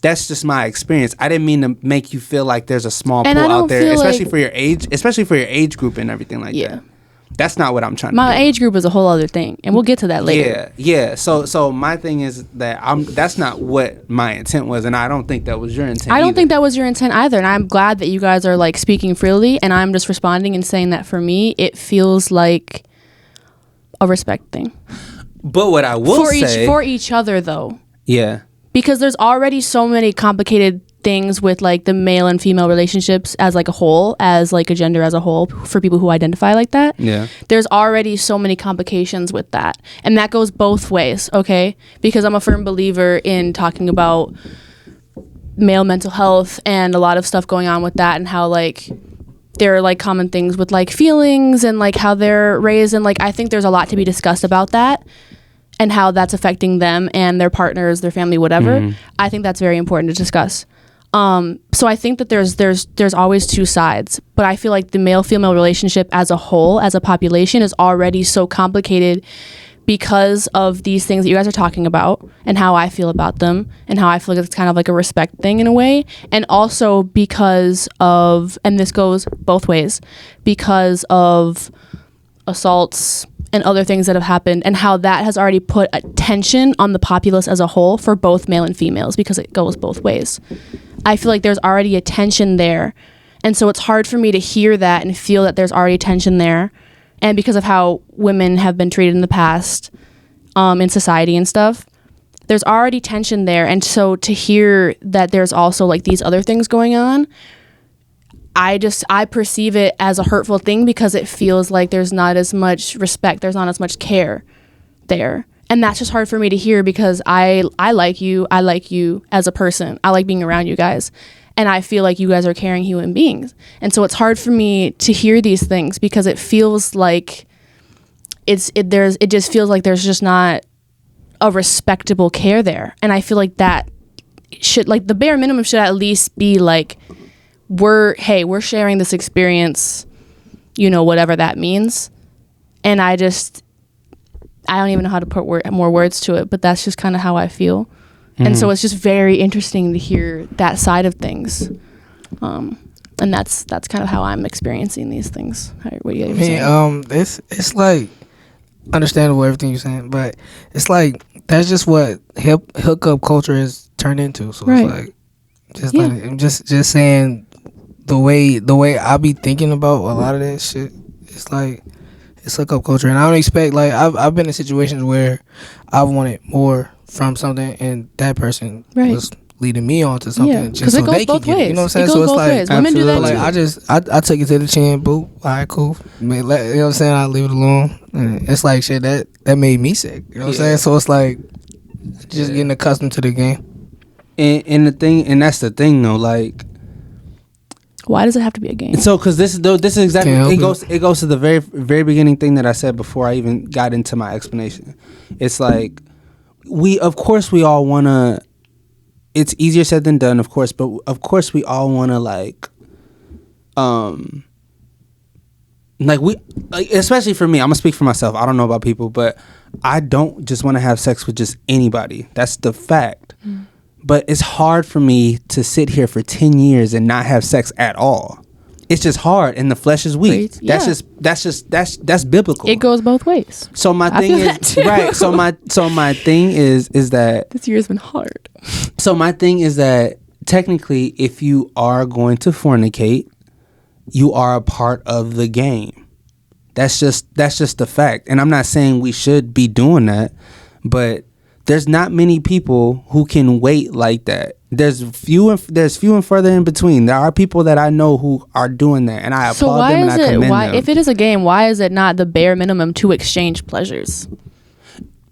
that's just my experience. I didn't mean to make you feel like there's a small pool out there, especially for your age group and everything like that. That's not what I'm trying My to do. age group is a whole other thing, and we'll get to that later. Yeah. So my thing is that that's not what my intent was, and I don't think that was your intent. I don't think that was your intent either, and I'm glad that you guys are like speaking freely, and I'm just responding and saying that for me, it feels like a respect thing. But what I will say for each other though. Yeah. Because there's already so many complicated things with like the male and female relationships as like a whole, as like a gender as a whole, for people who identify like that. Yeah. There's already so many complications with that. And that goes both ways, okay? Because I'm a firm believer in talking about male mental health and a lot of stuff going on with that, and how like there are like common things with like feelings and like how they're raised, and like I think there's a lot to be discussed about that and how that's affecting them and their partners, their family, whatever. I think that's very important to discuss. So I think that there's always two sides, but I feel like the male-female relationship as a whole, as a population, is already so complicated because of these things that you guys are talking about and how I feel about them and how I feel like it's kind of like a respect thing in a way. And also because of, and this goes both ways, because of assaults and other things that have happened, and how that has already put a tension on the populace as a whole for both male and females, because it goes both ways. I feel like there's already a tension there, and so it's hard for me to hear that and feel that there's already tension there, and because of how women have been treated in the past in society and stuff, there's already tension there. And so to hear that there's also like these other things going on, I perceive it as a hurtful thing, because it feels like there's not as much respect, there's not as much care there. And that's just hard for me to hear, because I like you as a person. I like being around you guys. And I feel like you guys are caring human beings. And so it's hard for me to hear these things, because it feels like it just feels like there's just not a respectable care there. And I feel like that should, like, the bare minimum should at least be like, we're sharing this experience, whatever that means. And I don't even know how to put more words to it, but that's just kind of how I feel. And so it's just very interesting to hear that side of things. And that's kind of how I'm experiencing these things. What do you guys saying? It's like understandable everything you're saying, but it's like that's just what hookup culture has turned into. So Right. it's like I'm just saying the way I be thinking about a lot of that shit. It's like it's hookup culture, and I don't expect, like, I've been in situations where I wanted more from something, and that person was leading me on to something just so they could get it. You know what I'm saying? So it's like women do that like too. I took it to the chin, boop. All right, cool. You know what I'm saying? I leave it alone. And it's like shit that made me sick. You know what I'm saying? So it's like just getting accustomed to the game. And that's the thing though, like, why does it have to be a game? so because this is exactly it goes to the very very beginning thing that I said before I even got into my explanation. It's like we all want to, it's easier said than done, of course, but of course we all want to like especially for me, I'm gonna speak for myself, I don't know about people, but I don't just want to have sex with just anybody. That's the fact. But it's hard for me to sit here for 10 years and not have sex at all. It's just hard, and the flesh is weak. Yeah. That's biblical. It goes both ways. So my thing is right. So my thing is that this year's been hard. So my thing is that technically, if you are going to fornicate, you are a part of the game. That's just the fact. And I'm not saying we should be doing that, but there's not many people who can wait like that. There's few and further in between. There are people that I know who are doing that, and I applaud them and I commend them. If it is a game, why is it not the bare minimum to exchange pleasures?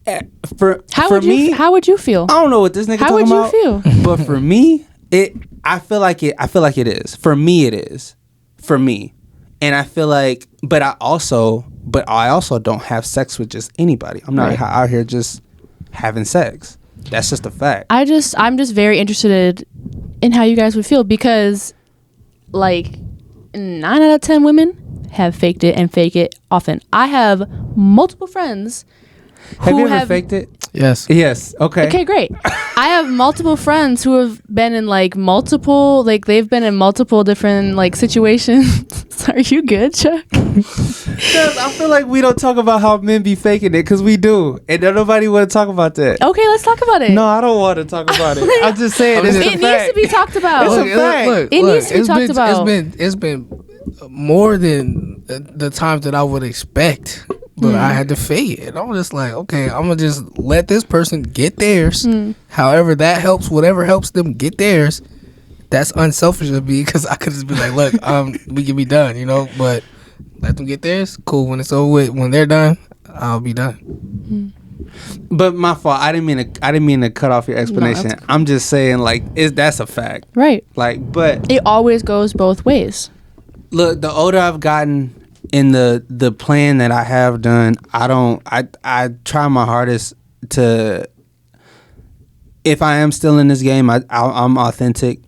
How would you feel? I don't know what this nigga talking about. How would you feel? But for me, I feel like it is. For me, it is. For me. And I feel like, but I also don't have sex with just anybody. I'm not out here just having sex. That's just a fact. I'm just very interested in how you guys would feel, because like 9 out of 10 women have faked it and fake it often. I have multiple friends who have faked it. Yes. Okay, great. I have multiple friends who have been in they've been in multiple different like situations. Are you good, Chuck? Because I feel like we don't talk about how men be faking it, because we do, and nobody want to talk about that. Okay, let's talk about it. No, I don't want to talk about it. I'm just saying it needs to be talked about. Look, it needs to be talked about. It's been more than the time that I would expect, but I had to fake it. I'm just like, okay, I'm gonna just let this person get theirs. However that helps, whatever helps them get theirs. That's unselfish of me, because I could just be like, look, we can be done, you know, but let them get theirs. Cool. When it's over with, when they're done, I'll be done. But my fault. I didn't mean to cut off your explanation. No, I'm just saying, like, that's a fact, right? Like, but it always goes both ways. Look, the older I've gotten in the plan that I have done, I try my hardest to. If I am still in this game, I'm authentic.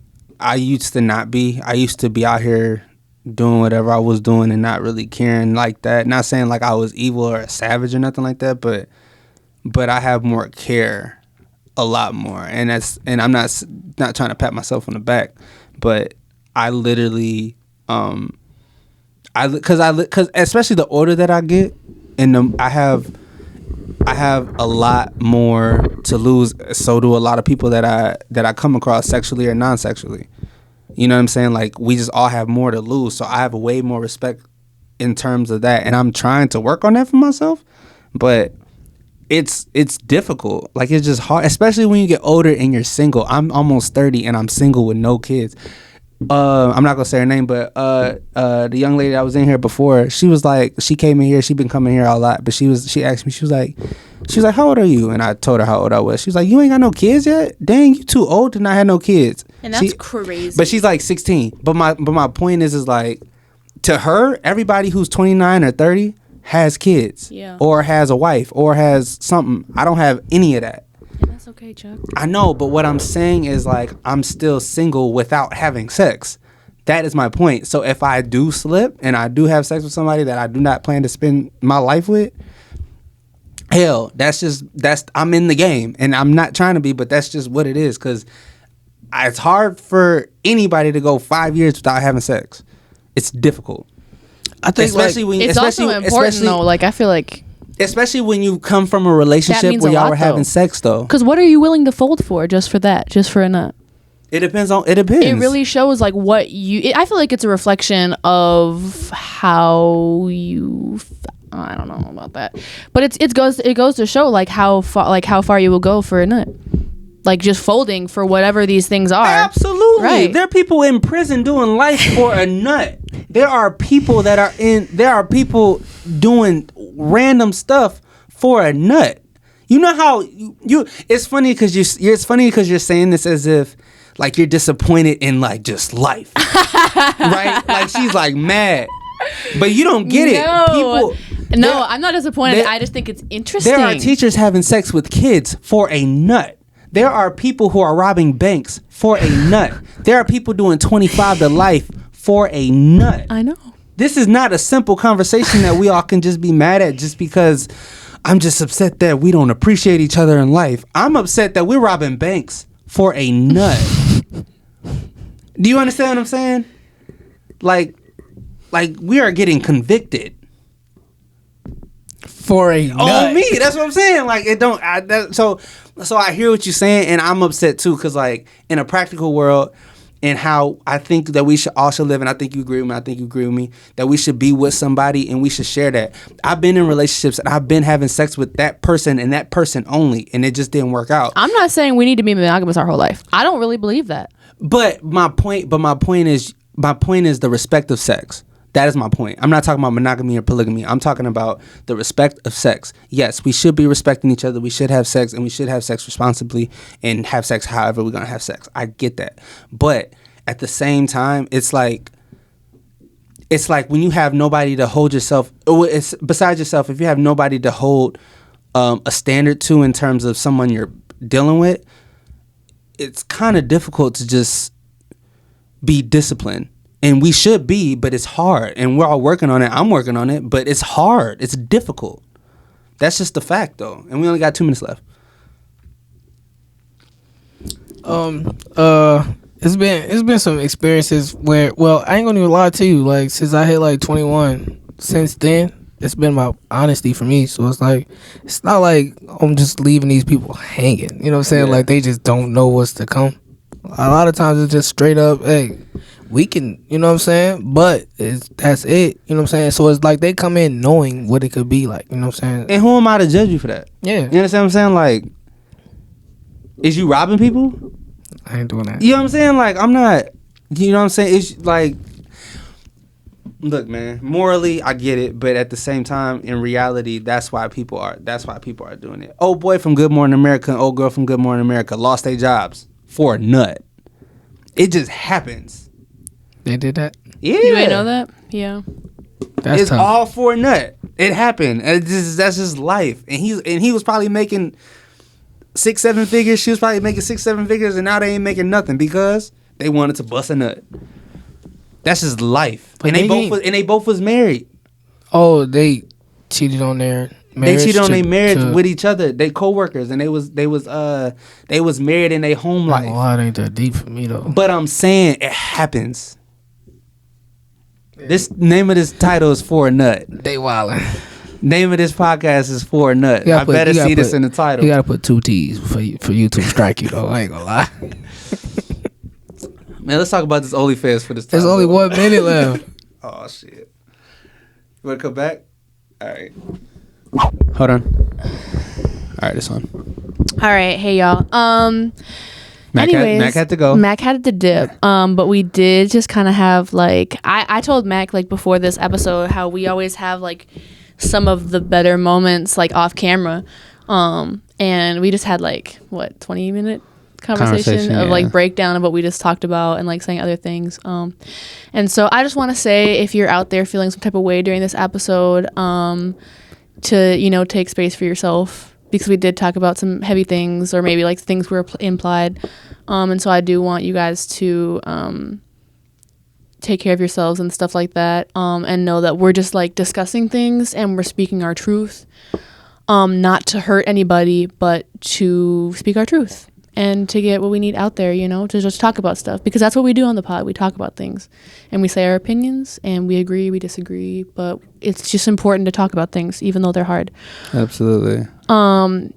I used to not be. I used to be out here doing whatever I was doing and not really caring like that. Not saying like I was evil or a savage or nothing like that, but I have more care, a lot more. And I'm not trying to pat myself on the back, but I literally because especially the older that I get, and I have a lot more to lose. So do a lot of people that I come across, sexually or non-sexually. You know what I'm saying? Like, we just all have more to lose. So I have way more respect in terms of that, and I'm trying to work on that for myself. But it's difficult. Like, it's just hard, especially when you get older and you're single. I'm almost 30 and I'm single with no kids. I'm not gonna say her name, but the young lady that was in here before, she was like, she came in here, she'd been coming here a lot, but she asked me, she was like, how old are you? And I told her how old I was. She was like, you ain't got no kids yet? Dang, you too old to not have no kids. And that's crazy. But she's like 16. But my point is like, to her, everybody who's 29 or 30 has kids, or has a wife, or has something. I don't have any of that. And that's okay, Chuck. I know, but what I'm saying is, like, I'm still single without having sex. That is my point. So if I do slip and I do have sex with somebody that I do not plan to spend my life with, hell, that's I'm in the game, and I'm not trying to be, but that's just what it is. Because it's hard for anybody to go 5 years without having sex. It's difficult. I think, especially when it's also important though. Like, I feel like. Especially when you come from a relationship where y'all were having sex, though. Because what are you willing to fold for just for that? Just for a nut? It depends. It really shows like what you. I feel like it's a reflection of how you. I don't know about that, but it goes to show like how far you will go for a nut. Like, just folding for whatever these things are. Absolutely. Right. There are people in prison doing life for a nut. There are people doing random stuff for a nut. You know how you it's funny because you're saying this as if like you're disappointed in like just life. Right? Like, she's like mad. But you don't get it. I'm not disappointed. I just think it's interesting. There are teachers having sex with kids for a nut. There are people who are robbing banks for a nut. There are people doing 25 to life for a nut. I know. This is not a simple conversation that we all can just be mad at just because I'm just upset that we don't appreciate each other in life. I'm upset that we're robbing banks for a nut. Do you understand what I'm saying? Like we are getting convicted. For a nut. On me, that's what I'm saying. Like, it don't. So I hear what you're saying, and I'm upset too, because like in a practical world, and how I think that we should also live, and I think you agree with me. That we should be with somebody and we should share that. I've been in relationships and I've been having sex with that person and that person only, and it just didn't work out. I'm not saying we need to be monogamous our whole life. I don't really believe that. But my point is the respect of sex. That is my point. I'm not talking about monogamy or polygamy. I'm talking about the respect of sex. Yes, we should be respecting each other. We should have sex, and we should have sex responsibly and have sex however we're going to have sex. I get that. But at the same time, it's like when you have nobody to hold yourself, it's besides yourself, if you have nobody to hold a standard to in terms of someone you're dealing with, it's kind of difficult to just be disciplined. And we should be, but it's hard. And we're all working on it. I'm working on it, but it's hard. It's difficult. That's just the fact, though. And we only got 2 minutes left. It's been some experiences where, well, I ain't gonna even lie to you. Like, since I hit like 21, since then, it's been about honesty for me. So it's like, it's not like I'm just leaving these people hanging. You know what I'm saying? Yeah. Like they just don't know what's to come. A lot of times it's just straight up, hey, we can, you know what I'm saying? But that's it. You know what I'm saying? So it's like they come in knowing what it could be like. You know what I'm saying? And who am I to judge you for that? Yeah. You understand what I'm saying? Like, is you robbing people? I ain't doing that. You know what I'm saying? Like, I'm not. You know what I'm saying? It's like, look, man. Morally, I get it, but at the same time, in reality, that's why people are doing it. Old boy from Good Morning America and old girl from Good Morning America lost their jobs for a nut. It just happens. They did that? Yeah. You ain't know that? Yeah. That's it's tough. all for a nut. It happened. And that's just life. And he was probably making 6-7 figures. She was probably making 6-7 figures, and now they ain't making nothing because they wanted to bust a nut. That's just life. But And they both was married. Oh, they cheated on their marriage. They cheated on their marriage with each other. They co-workers, and they was married in their home life. Oh, it ain't that deep for me though. But I'm saying it happens. This name of this title is For a Nut. They wildin'. Name of this podcast is For a Nut. I better see this in the title. You gotta put 2 T's for YouTube to strike you though. I ain't gonna lie. Man, let's talk about this OnlyFans for this time. There's only 1 minute left. Oh shit. You wanna come back? Alright. Hold on. Alright, this one. All right. Hey, y'all. Mac had to go. Mac had to dip. But we did just kind of have like I told Mac like before this episode how we always have like some of the better moments like off camera. And we just had like 20-minute conversation of like breakdown of what we just talked about and like saying other things. And so I just want to say if you're out there feeling some type of way during this episode, to take space for yourself. Because we did talk about some heavy things or maybe like things were implied. And so I do want you guys to take care of yourselves and stuff like that. And know that we're just like discussing things and we're speaking our truth. Not to hurt anybody, but to speak our truth. And to get what we need out there, to just talk about stuff. Because that's what we do on the pod. We talk about things. And we say our opinions. And we agree, we disagree. But it's just important to talk about things, even though they're hard. Absolutely. And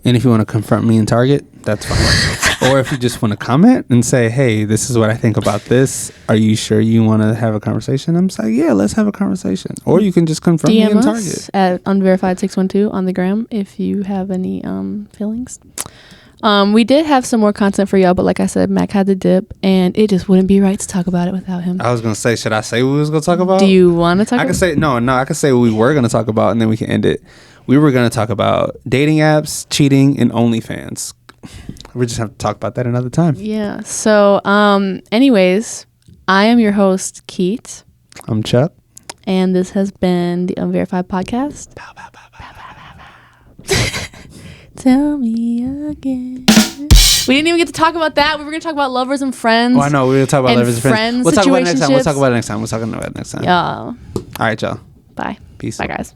if you want to confront me in Target, that's fine. Or if you just want to comment and say, hey, this is what I think about this. Are you sure you want to have a conversation? I'm saying, yeah, let's have a conversation. Or you can just confront me in Target. us at unverified612 on the gram if you have any feelings. We did have some more content for y'all, but like I said, Mac had to dip, and it just wouldn't be right to talk about it without him. I was going to say, should I say what we was going to talk about? Do you want to talk about it? I can say what we were going to talk about, and then we can end it. We were going to talk about dating apps, cheating, and OnlyFans. We just have to talk about that another time. Yeah. So, anyways, I am your host, Keat. I'm Chuck. And this has been the Unverified Podcast. Tell me again. We didn't even get to talk about that. We were going to talk about lovers and friends. Oh, I know. We were talking about lovers and friends. We'll talk about it next time. We'll talk about it next time. Yeah. All right, y'all. Bye. Peace. Bye, guys.